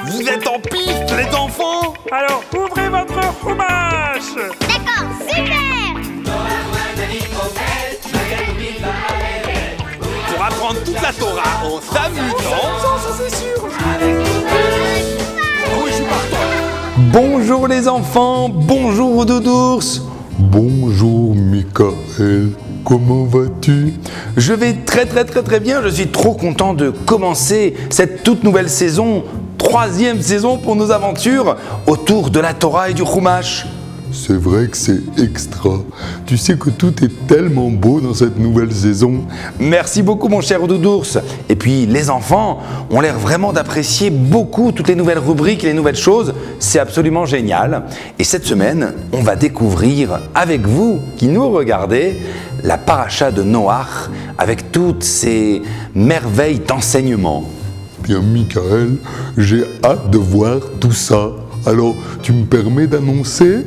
Vous êtes en piste, les enfants? Alors, ouvrez votre fromage. D'accord, super! Pour apprendre toute la Torah en s'amusant. Ça c'est sûr. Oui, je suis partant. Bonjour les enfants, bonjour Doudours. Bonjour Michael, comment vas-tu? Je vais très bien, je suis trop content de commencer cette toute nouvelle saison, 3e saison pour nos aventures autour de la Torah et du Chumash. C'est vrai que c'est extra. Tu sais que tout est tellement beau dans cette nouvelle saison. Merci beaucoup mon cher Doudours. Et puis les enfants ont l'air vraiment d'apprécier beaucoup toutes les nouvelles rubriques et les nouvelles choses. C'est absolument génial. Et cette semaine, on va découvrir avec vous qui nous regardez la paracha de Noach avec toutes ces merveilles d'enseignement. Bien Michael, j'ai hâte de voir tout ça. Alors, tu me permets d'annoncer?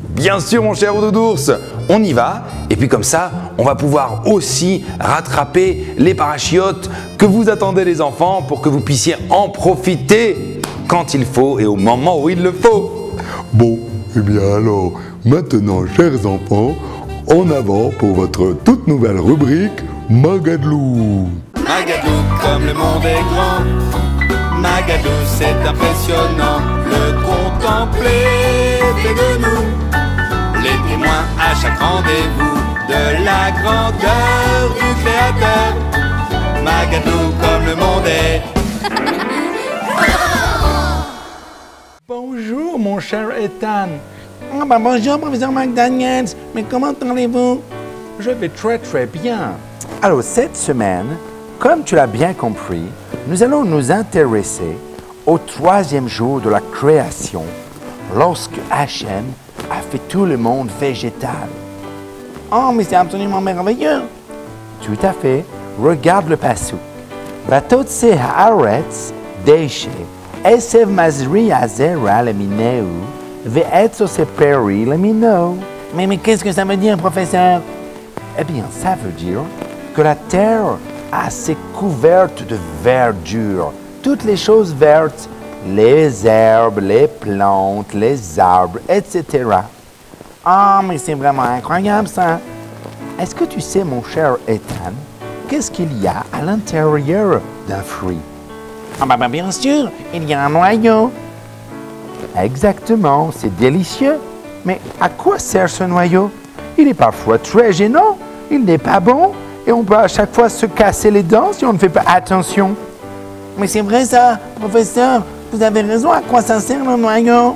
Bien sûr mon cher Doudours, on y va et puis comme ça on va pouvoir aussi rattraper les parachiotes que vous attendez les enfants pour que vous puissiez en profiter quand il faut et au moment où il le faut. Bon, eh bien alors, maintenant chers enfants, en avant pour votre toute nouvelle rubrique Magadlou. Magadou, comme le monde est grand. Magadou, c'est impressionnant. Le contempler fait de nous les témoins à chaque rendez-vous de la grandeur du Créateur. Magadou, comme le monde est. Bonjour mon cher Ethan. Bonjour, professeur McDaniels. Mais comment allez-vous? Je vais très bien. Alors cette semaine, comme tu l'as bien compris, nous allons nous intéresser au 3e jour de la création, lorsque Hachem a fait tout le monde végétal. Oh, mais c'est absolument merveilleux. Tout à fait. Regarde le passage. Vatotse haaretz deshe esev mazri azera lemineu ve'etzo seperi lemino. Mais qu'est-ce que ça veut dire, professeur? Eh bien, ça veut dire que la terre assez couverte de verdure. Toutes les choses vertes, les herbes, les plantes, les arbres, etc. Oh, mais c'est vraiment incroyable ça. Est-ce que tu sais, mon cher Ethan, qu'est-ce qu'il y a à l'intérieur d'un fruit? Ah bah bien sûr, il y a un noyau. Exactement, c'est délicieux. Mais à quoi sert ce noyau? Il est parfois très gênant, il n'est pas bon, et on peut à chaque fois se casser les dents si on ne fait pas attention. Mais c'est vrai ça, professeur. Vous avez raison, à quoi ça sert le noyau?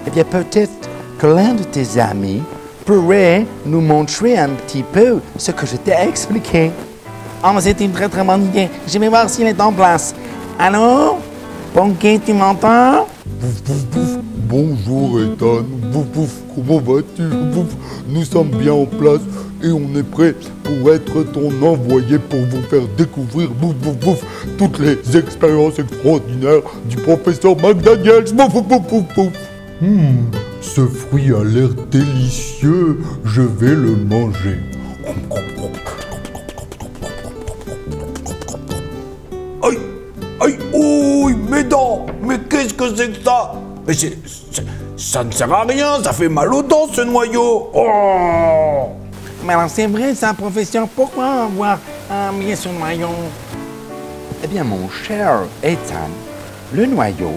Eh bien, peut-être que l'un de tes amis pourrait nous montrer un petit peu ce que je t'ai expliqué. Oh, mais c'est une très bonne idée. Je vais voir s'il est en place. Allô? Ponky, tu m'entends? Pouf, pouf, pouf. Bonjour Ethan, pouf, pouf. Comment vas-tu? Pouf. Nous sommes bien en place et on est prêt pour être ton envoyé pour vous faire découvrir pouf, pouf, pouf, toutes les expériences extraordinaires du professeur McDaniels. Pouf, pouf, pouf, pouf, pouf. Ce fruit a l'air délicieux, je vais le manger. Aïe, aïe, ouille, mes dents, mais qu'est-ce que c'est que ça? Mais ça ne sert à rien, ça fait mal aux dents ce noyau. Oh! Mais alors c'est vrai ça, professeur. Pourquoi avoir mis ce noyau? Eh bien, mon cher Ethan, le noyau,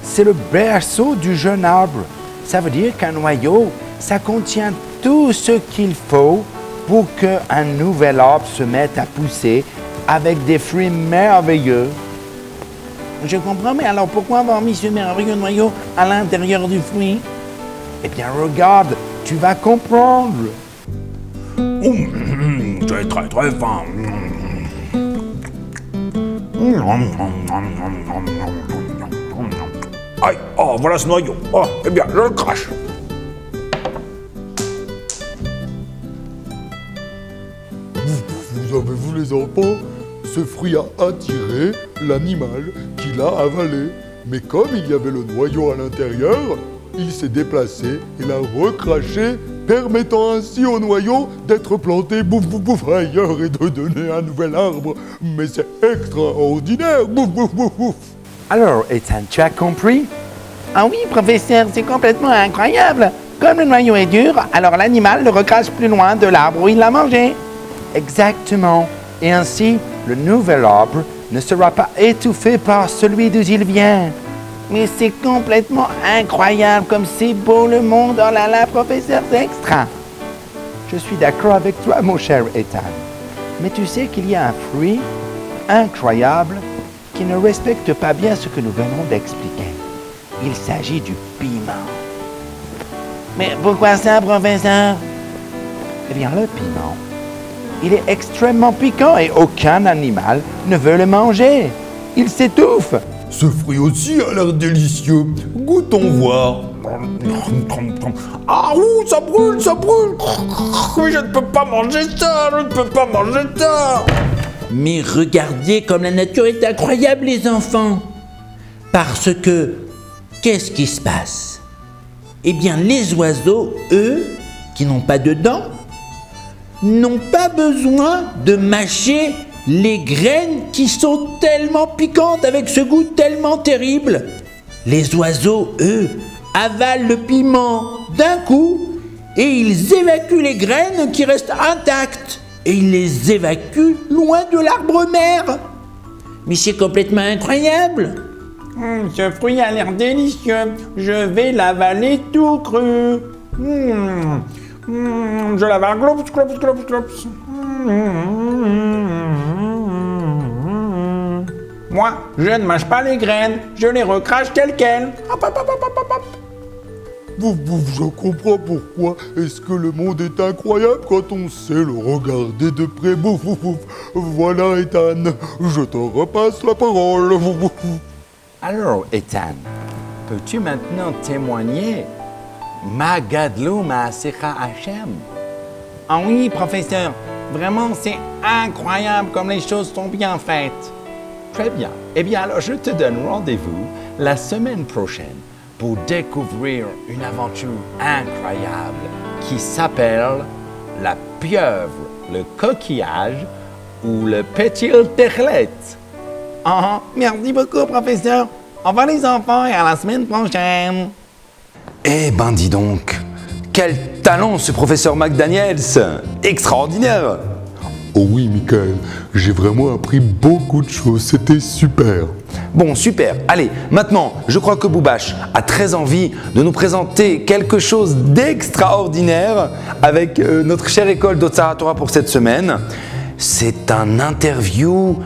c'est le berceau du jeune arbre. Ça veut dire qu'un noyau, ça contient tout ce qu'il faut pour qu'un nouvel arbre se mette à pousser avec des fruits merveilleux. Je comprends, mais alors pourquoi avoir mis ce merveilleux noyau à l'intérieur du fruit? Eh bien, regarde, tu vas comprendre. J'ai très faim. Aïe, oh, voilà ce noyau. Oh, eh bien, je le crache. Vous avez vu les enfants? Ce fruit a attiré l'animal qui l'a avalé. Mais comme il y avait le noyau à l'intérieur, il s'est déplacé et l'a recraché, permettant ainsi au noyau d'être planté bouf bouf bouf ailleurs et de donner un nouvel arbre. Mais c'est extraordinaire, bouf bouf bouf bouf. Alors, Ethan, tu as compris? Ah oui, professeur, c'est complètement incroyable. Comme le noyau est dur, alors l'animal le recrache plus loin de l'arbre où il l'a mangé. Exactement. Et ainsi, le nouvel arbre ne sera pas étouffé par celui d'où il vient. Mais c'est complètement incroyable, comme c'est beau le monde. Oh là là, professeur, c'est extra. Je suis d'accord avec toi, mon cher Ethan. Mais tu sais qu'il y a un fruit incroyable qui ne respecte pas bien ce que nous venons d'expliquer. Il s'agit du piment. Mais pourquoi ça, professeur? Eh bien, le piment, il est extrêmement piquant et aucun animal ne veut le manger. Il s'étouffe. Ce fruit aussi a l'air délicieux. Goûtons voir. Ah ouh, ça brûle, ça brûle. Mais je ne peux pas manger ça, je ne peux pas manger ça. Mais regardez comme la nature est incroyable, les enfants. Parce que, qu'est-ce qui se passe? Eh bien, les oiseaux, eux, qui n'ont pas de dents, n'ont pas besoin de mâcher les graines qui sont tellement piquantes avec ce goût tellement terrible. Les oiseaux, eux, avalent le piment d'un coup et ils évacuent les graines qui restent intactes. Et ils les évacuent loin de l'arbre mère. Mais c'est complètement incroyable. Ce fruit a l'air délicieux. Je vais l'avaler tout cru. Je l'avale. Glops, glops, glops, glops. Moi, je ne mâche pas les graines. Je les recrache telles quelles. Hop, hop, hop, hop, hop, hop. Je comprends pourquoi est-ce que le monde est incroyable quand on sait le regarder de près. Voilà, Ethan, je te repasse la parole. Alors, Ethan, peux-tu maintenant témoigner Magadlo Ma'asecha Hashem? Ah oui, professeur, vraiment c'est incroyable comme les choses sont bien faites. Très bien. Eh bien, alors je te donne rendez-vous la semaine prochaine pour découvrir une aventure incroyable qui s'appelle la pieuvre, le coquillage ou le petit terlet. Ah, merci beaucoup, professeur. Au revoir les enfants et à la semaine prochaine. Eh ben dis donc, quel talent ce professeur McDaniels! Extraordinaire! Oh oui, Michael, j'ai vraiment appris beaucoup de choses, c'était super. Bon, super. Allez, maintenant, je crois que Boubache a très envie de nous présenter quelque chose d'extraordinaire avec notre chère école d'Otsara Torah pour cette semaine. C'est un interview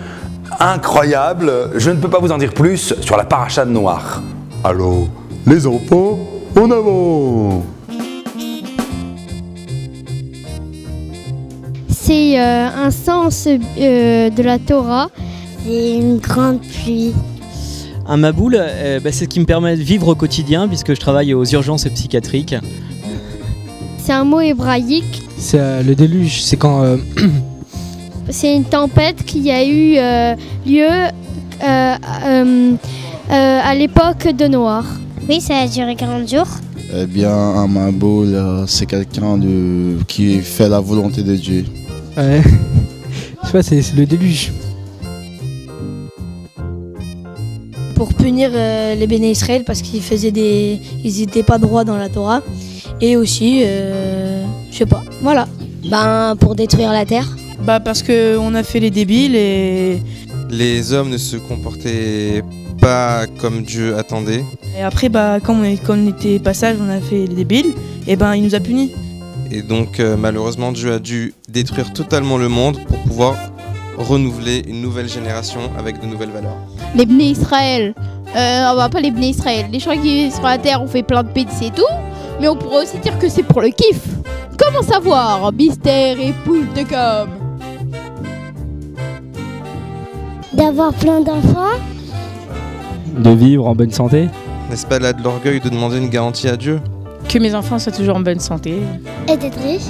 incroyable. Je ne peux pas vous en dire plus sur la paracha de Noach. Alors, les enfants, en avant! C'est un sens de la Torah. C'est une grande pluie. Un maboul, c'est ce qui me permet de vivre au quotidien puisque je travaille aux urgences psychiatriques. C'est un mot hébraïque. C'est le déluge, c'est quand... C'est une tempête qui a eu lieu à l'époque de Noach. Oui, ça a duré 40 jours. Eh bien, un maboul, c'est quelqu'un qui fait la volonté de Dieu. Ouais. Je sais pas, c'est le déluge. Pour punir les Béné Israël parce qu'ils ils étaient pas droits dans la Torah. Et aussi, je sais pas, voilà. Pour détruire la terre. Parce qu'on a fait les débiles et... Les hommes ne se comportaient pas comme Dieu attendait. Et après, quand on était pas sages, on a fait les débiles, et il nous a punis. Et donc, malheureusement, Dieu a dû détruire totalement le monde pour pouvoir renouveler une nouvelle génération avec de nouvelles valeurs. Les Béné Israël, pas les Béné Israël, les gens qui sont sur la terre ont fait plein de pédis et tout, mais on pourrait aussi dire que c'est pour le kiff. Comment savoir? Mystère et poule de com'. D'avoir plein d'enfants. De vivre en bonne santé. N'est-ce pas là de l'orgueil de demander une garantie à Dieu? Que mes enfants soient toujours en bonne santé. Et d'être riche.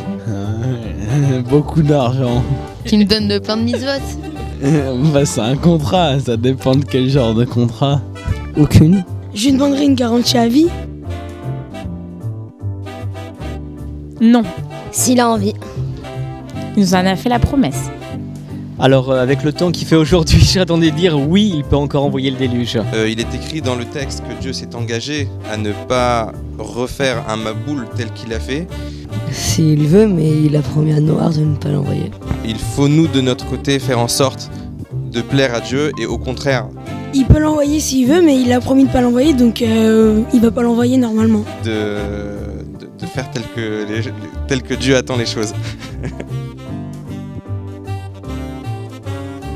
Beaucoup d'argent. Qui nous donne de plein de mitzvot. C'est un contrat, ça dépend de quel genre de contrat. Aucune. Je lui demanderai une garantie à vie. Non. S'il a envie. Il nous en a fait la promesse. Alors avec le temps qu'il fait aujourd'hui, j'attendais de dire oui, il peut encore envoyer le déluge. Il est écrit dans le texte que Dieu s'est engagé à ne pas refaire un Maboul tel qu'il a fait. S'il veut, mais il a promis à Noir de ne pas l'envoyer. Il faut nous de notre côté faire en sorte de plaire à Dieu et au contraire Il peut l'envoyer s'il veut, mais il a promis de pas l'envoyer, donc il va pas l'envoyer normalement. de faire tel que Dieu attend les choses.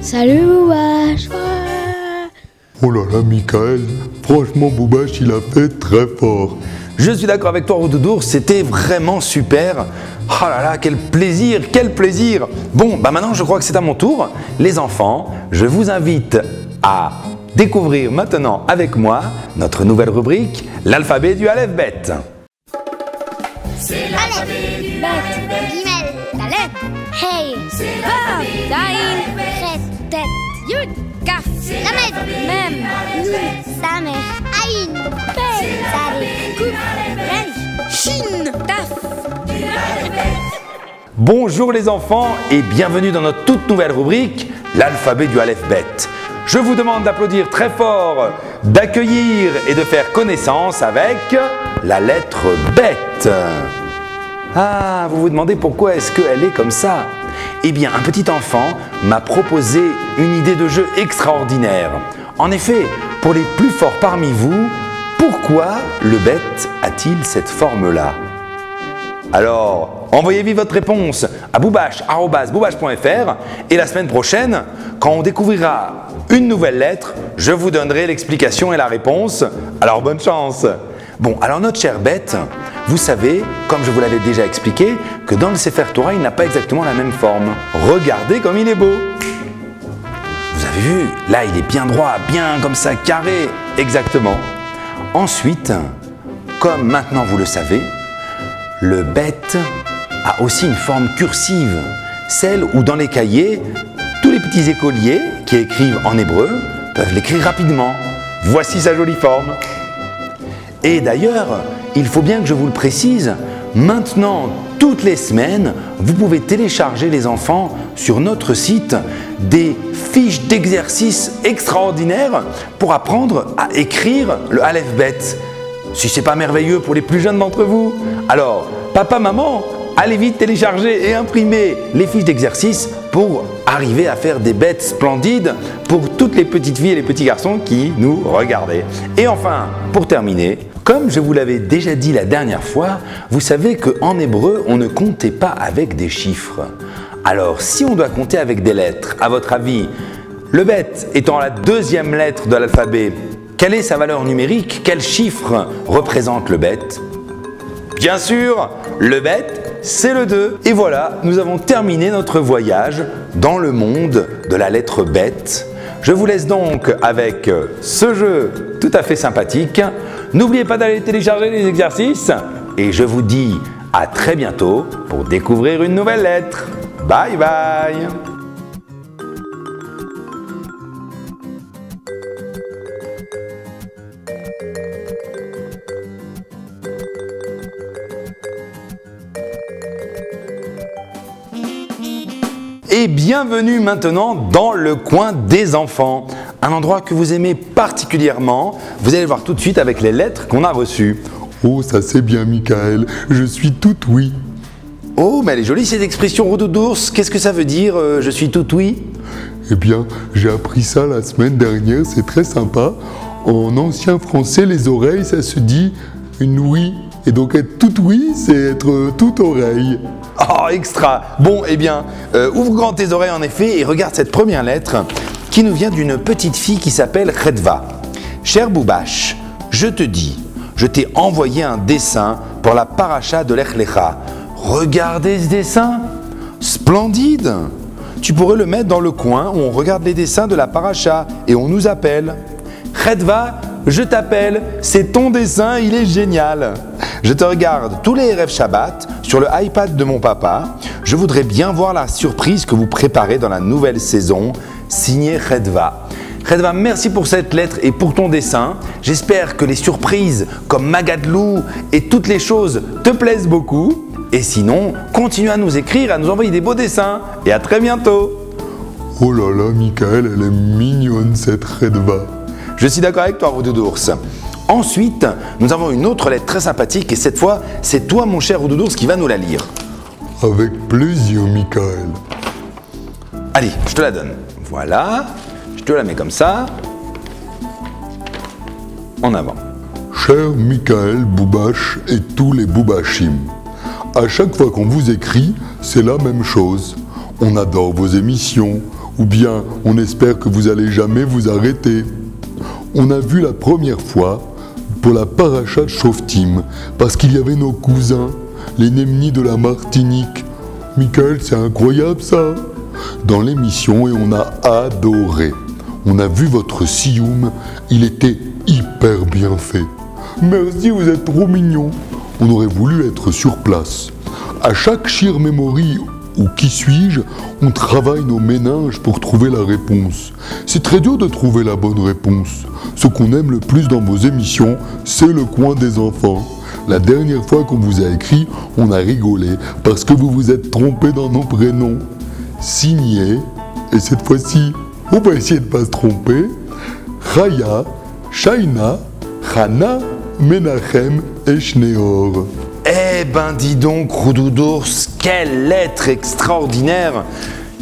Salut Boubache. Oh là là, Michael, franchement, Boubache, il a fait très fort. Je suis d'accord avec toi, Rododours, c'était vraiment super. Oh là là, quel plaisir, quel plaisir. Bon, bah maintenant je crois que c'est à mon tour. Les enfants, je vous invite à découvrir maintenant avec moi notre nouvelle rubrique, l'alphabet du Aleph-Bet. C'est l'alphabet du Aleph-Bet. Gimel, Daled, Hey, Vav, Daïn, Ret, Tet, Yud, Kaf, Lamed, Mem, Nun, Samer, Aïn, Pei, Zarek, Kouf, Ren, Shin, Taf. Bonjour les enfants et bienvenue dans notre toute nouvelle rubrique, l'alphabet du Aleph-Bet. Je vous demande d'applaudir très fort, d'accueillir et de faire connaissance avec la lettre Bet. Ah, vous vous demandez pourquoi est-ce qu'elle est comme ça? Eh bien, un petit enfant m'a proposé une idée de jeu extraordinaire. En effet, pour les plus forts parmi vous, pourquoi le Bet a-t-il cette forme-là? Alors, envoyez vite votre réponse à boubache@boubache.fr et la semaine prochaine, quand on découvrira une nouvelle lettre, je vous donnerai l'explication et la réponse. Alors, bonne chance! Bon, alors notre cher bête, vous savez, comme je vous l'avais déjà expliqué, que dans le Sefer Torah, il n'a pas exactement la même forme. Regardez comme il est beau! Vous avez vu? Là, il est bien droit, bien comme ça, carré. Exactement. Ensuite, comme maintenant vous le savez, le bête a aussi une forme cursive, celle où dans les cahiers, tous les petits écoliers qui écrivent en hébreu peuvent l'écrire rapidement. Voici sa jolie forme. Et d'ailleurs, il faut bien que je vous le précise, maintenant, toutes les semaines, vous pouvez télécharger les enfants sur notre site des fiches d'exercices extraordinaires pour apprendre à écrire le Aleph-Bet. Si c'est pas merveilleux pour les plus jeunes d'entre vous, alors papa, maman, allez vite télécharger et imprimer les fiches d'exercice pour arriver à faire des bêtes splendides pour toutes les petites filles et les petits garçons qui nous regardaient. Et enfin, pour terminer, comme je vous l'avais déjà dit la dernière fois, vous savez qu'en hébreu, on ne comptait pas avec des chiffres. Alors, si on doit compter avec des lettres, à votre avis, le bet étant la deuxième lettre de l'alphabet, quelle est sa valeur numérique? Quel chiffre représente le bet? Bien sûr, le bet, c'est le 2. Et voilà, nous avons terminé notre voyage dans le monde de la lettre bet. Je vous laisse donc avec ce jeu tout à fait sympathique. N'oubliez pas d'aller télécharger les exercices et je vous dis à très bientôt pour découvrir une nouvelle lettre. Bye bye! Et bienvenue maintenant dans le coin des enfants, un endroit que vous aimez particulièrement. Vous allez voir tout de suite avec les lettres qu'on a reçues. Oh, ça c'est bien, Michael, je suis tout oui. Oh, mais elle est jolie cette expression, Rododours. Qu'est-ce que ça veut dire, je suis tout oui? Eh bien, j'ai appris ça la semaine dernière, c'est très sympa. En ancien français, les oreilles, ça se dit une ouïe. Et donc être tout oui, c'est être toute oreille. Oh, extra! Bon, eh bien, ouvre grand tes oreilles en effet et regarde cette première lettre qui nous vient d'une petite fille qui s'appelle Redva. Cher Boubache, je te dis, je t'ai envoyé un dessin pour la paracha de Lech Lecha. Regardez ce dessin! Splendide! Tu pourrais le mettre dans le coin où on regarde les dessins de la paracha et on nous appelle. Redva, je t'appelle, c'est ton dessin, il est génial. Je te regarde tous les Erev Shabbat sur le iPad de mon papa. Je voudrais bien voir la surprise que vous préparez dans la nouvelle saison. Signé Redva. Redva, merci pour cette lettre et pour ton dessin. J'espère que les surprises comme Magadlou et toutes les choses te plaisent beaucoup. Et sinon, continue à nous écrire, à nous envoyer des beaux dessins. Et à très bientôt. Oh là là, Michael, elle est mignonne cette Redva. Je suis d'accord avec toi, Roux d'ours. Ensuite, nous avons une autre lettre très sympathique et cette fois, c'est toi, mon cher Roux d'ours, qui va nous la lire. Avec plaisir, Michael. Allez, je te la donne. Voilà, je te la mets comme ça. En avant. Cher Michael Boubache et tous les Boubachim, à chaque fois qu'on vous écrit, c'est la même chose. On adore vos émissions, ou bien on espère que vous allez jamais vous arrêter. On a vu la première fois pour la paracha de Shoftim, parce qu'il y avait nos cousins, les Nemni de la Martinique. Michael, c'est incroyable ça. Dans l'émission, et on a adoré. On a vu votre sioum, il était hyper bien fait. Merci, vous êtes trop mignon. On aurait voulu être sur place. À chaque Shir Memory ou Qui suis-je, on travaille nos méninges pour trouver la réponse. C'est très dur de trouver la bonne réponse. Ce qu'on aime le plus dans vos émissions, c'est le coin des enfants. La dernière fois qu'on vous a écrit, on a rigolé parce que vous vous êtes trompé dans nos prénoms. Signé, et cette fois-ci, on va essayer de ne pas se tromper, Chaya, Shaina, Chana, Menachem et Shneor. Eh ben dis donc, Roux d'ours, quelle lettre extraordinaire!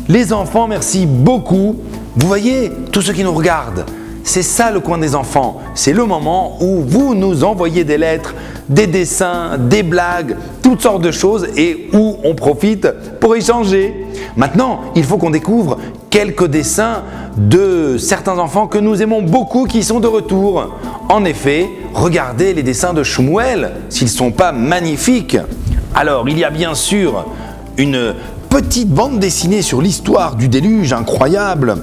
Les enfants, merci beaucoup. Vous voyez, tous ceux qui nous regardent, c'est ça le coin des enfants. C'est le moment où vous nous envoyez des lettres, des dessins, des blagues, toutes sortes de choses et où on profite pour échanger. Maintenant, il faut qu'on découvre quelques dessins de certains enfants que nous aimons beaucoup qui sont de retour. En effet, regardez les dessins de Shmuel, s'ils ne sont pas magnifiques. Alors, il y a bien sûr une petite bande dessinée sur l'histoire du déluge incroyable.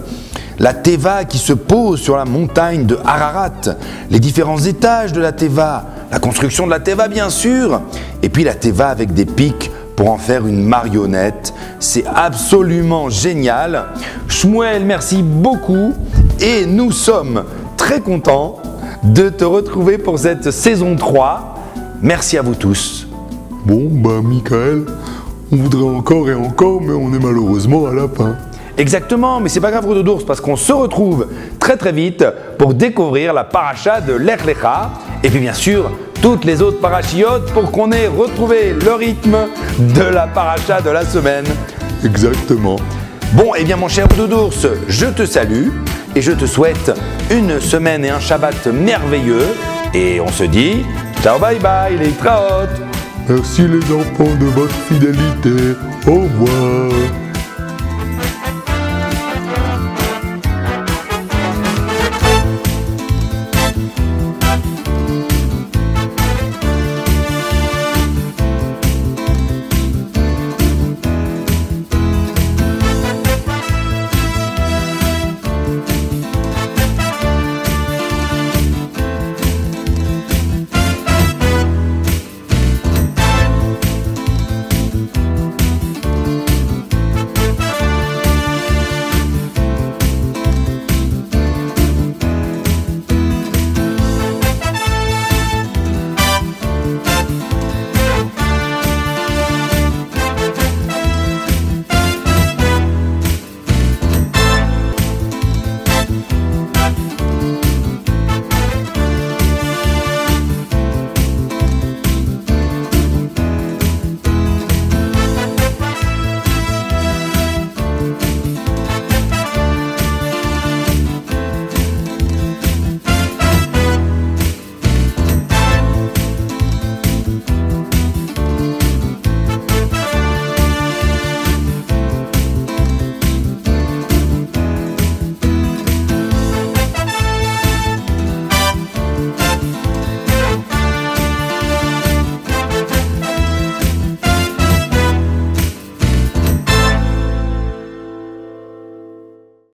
La Teva qui se pose sur la montagne de Ararat, les différents étages de la Teva, la construction de la Teva bien sûr, et puis la Teva avec des pics pour en faire une marionnette. C'est absolument génial. Shmuel, merci beaucoup et nous sommes très contents de te retrouver pour cette saison 3. Merci à vous tous. Bon, bah Michael, on voudrait encore et encore, mais on est malheureusement à la fin. Exactement, mais c'est pas grave Roux d'ours parce qu'on se retrouve très très vite pour découvrir la paracha de Lech Lecha et puis bien sûr toutes les autres parachiotes pour qu'on ait retrouvé le rythme de la paracha de la semaine. Exactement. Bon, et bien mon cher Roux d'ours, je te salue et je te souhaite une semaine et un Shabbat merveilleux et on se dit ciao bye bye les traotes. Merci les enfants de votre fidélité. Au revoir.